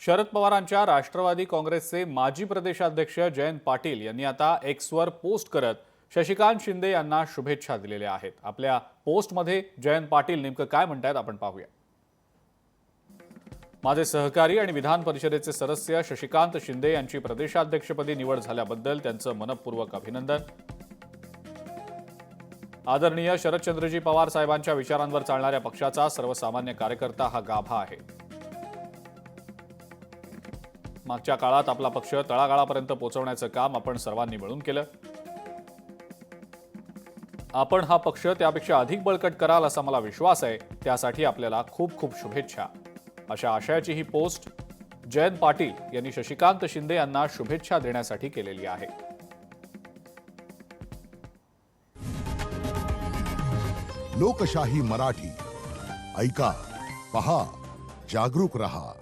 शरद पवारांच्या राष्ट्रवादी काँग्रेसचे माजी प्रदेशाध्यक्ष जयंत पाटील यांनी आता एक्सवर पोस्ट करत शशिकांत शिंदे यांना शुभेच्छा दिलेल्या आहेत। आपल्या पोस्टमध्ये जयंत पाटील नेमकं काय म्हणतात आपण पाहूया। माझे सहकारी आणि विधान परिषदेचे सदस्य शशिकांत शिंदे यांची प्रदेशाध्यक्षपदी निवड झाल्याबद्दल त्यांचं मनपूर्वक अभिनंदन। आदरणीय शरदचंद्रजी पवार साहेबांच्या विचारांवर चालणाऱ्या पक्षाचा सर्वसामान्य कार्यकर्ता हा गाभा आहे। मागच्या काळात आपला पक्ष तळागाळापर्यंत पोहोचवण्याचं काम आपण सर्वांनी मिळून केलं। आपण हा पक्ष त्यापेक्षा अधिक बळकट कराल असा मला विश्वास आहे। त्यासाठी आपल्याला खूप खूप शुभेच्छा। अशा आशयाची ही पोस्ट जयंत पाटील यांनी शशिकांत शिंदे यांना शुभेच्छा देण्यासाठी केलेली आहे। लोकशाही मराठी ऐका, पहा, जागरूक रहा।